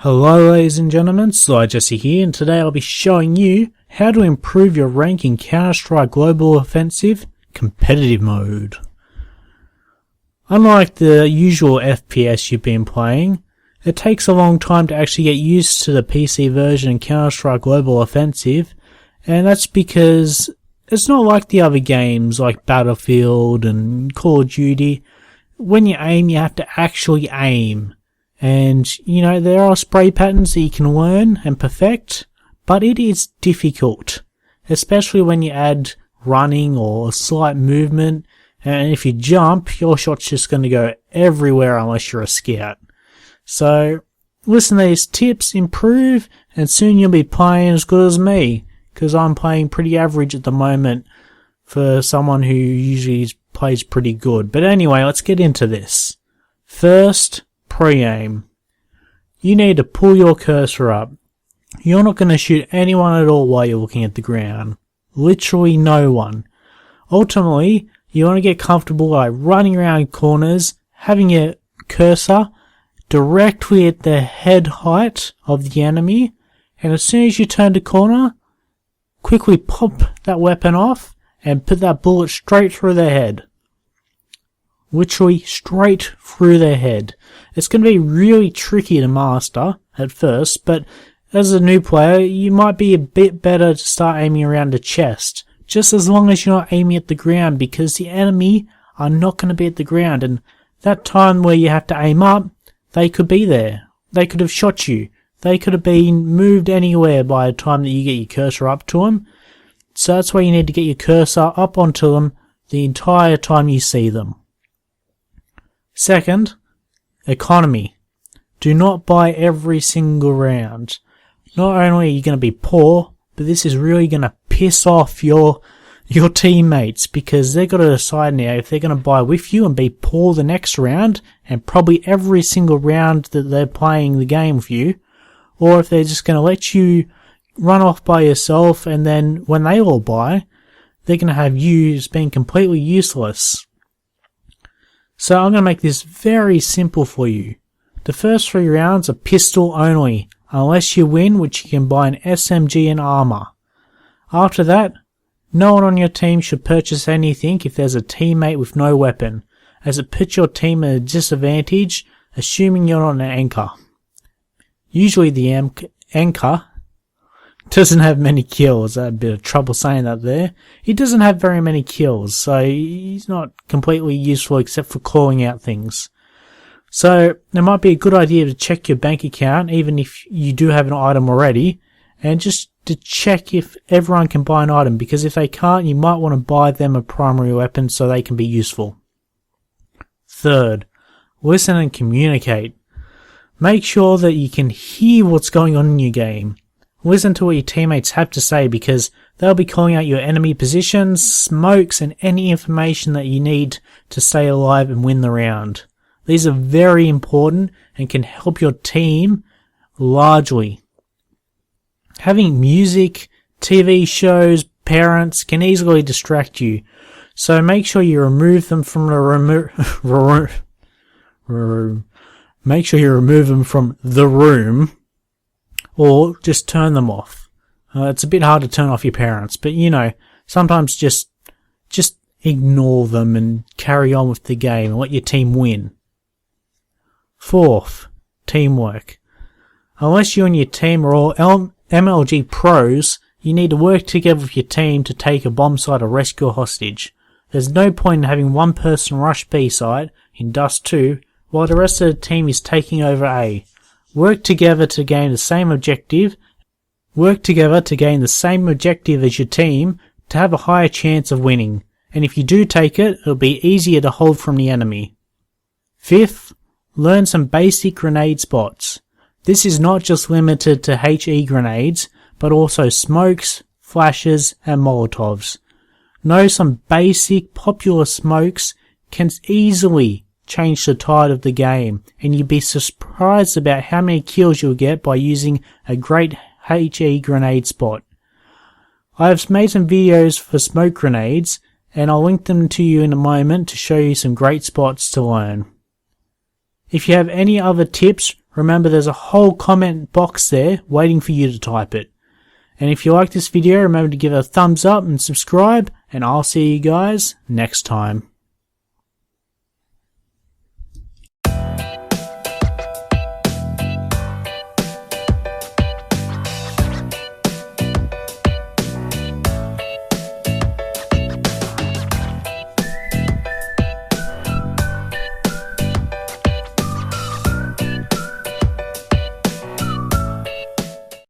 Hello ladies and gentlemen, Sly Jesse here, and today I'll be showing you how to improve your rank in Counter-Strike Global Offensive Competitive Mode. Unlike the usual FPS you've been playing, it takes a long time to actually get used to the PC version in Counter-Strike Global Offensive, and that's because it's not like the other games like Battlefield and Call of Duty. When you aim, you have to actually aim. And, there are spray patterns that you can learn and perfect, but it is difficult, especially when you add running or slight movement, and if you jump, your shot's just going to go everywhere unless you're a scout. So, listen to these tips, improve, and soon you'll be playing as good as me, because I'm playing pretty average at the moment for someone who usually plays pretty good. But anyway, let's get into this. First, pre-aim. You need to pull your cursor up. You're not going to shoot anyone at all while you're looking at the ground. Literally no one. Ultimately, you want to get comfortable by running around corners, having your cursor directly at the head height of the enemy, and as soon as you turn the corner, quickly pop that weapon off and put that bullet straight through their head. Literally straight through their head. It's going to be really tricky to master at first, but as a new player, you might be a bit better to start aiming around the chest, just as long as you're not aiming at the ground, because the enemy are not going to be at the ground, and that time where you have to aim up, they could be there. They could have shot you. They could have been moved anywhere by the time that you get your cursor up to them. So that's why you need to get your cursor up onto them the entire time you see them. Second, economy. Do not buy every single round. Not only are you going to be poor, but this is really going to piss off your teammates, because they've got to decide now if they're going to buy with you and be poor the next round, and probably every single round that they're playing the game with you, or if they're just going to let you run off by yourself, and then when they all buy, they're going to have you as being completely useless. So I'm going to make this very simple for you. The first 3 rounds are pistol only, unless you win, which you can buy an SMG and armor. After that, no one on your team should purchase anything if there's a teammate with no weapon, as it puts your team at a disadvantage, assuming you're not an anchor. Usually the anchor doesn't have many kills. I had a bit of trouble saying that there. He doesn't have very many kills, so he's not completely useful except for calling out things. So it might be a good idea to check your bank account, even if you do have an item already, and just to check if everyone can buy an item, because if they can't, you might want to buy them a primary weapon so they can be useful. Third, listen and communicate. Make sure that you can hear what's going on in your game. Listen to what your teammates have to say, because they'll be calling out your enemy positions, smokes, and any information that you need to stay alive and win the round. These are very important and can help your team largely. Having music, TV shows, parents can easily distract you, so make sure you remove them from the room, or just turn them off. It's a bit hard to turn off your parents, but sometimes just ignore them and carry on with the game and let your team win. Fourth, teamwork. Unless you and your team are all MLG pros, you need to work together with your team to take a bomb site or rescue a hostage. There's no point in having one person rush B site in Dust 2 while the rest of the team is taking over A. Work together to gain the same objective. Work together to gain the same objective as your team to have a higher chance of winning. And if you do take it, it'll be easier to hold from the enemy. Fifth, learn some basic grenade spots. This is not just limited to HE grenades, but also smokes, flashes, and molotovs. Know some basic popular smokes can easily change the tide of the game, and you'd be surprised about how many kills you'll get by using a great HE grenade spot. I have made some videos for smoke grenades, and I'll link them to you in a moment to show you some great spots to learn. If you have any other tips remember there's a whole comment box there waiting for you to type it. And if you like this video, remember to give it a thumbs up and subscribe, and I'll see you guys next time.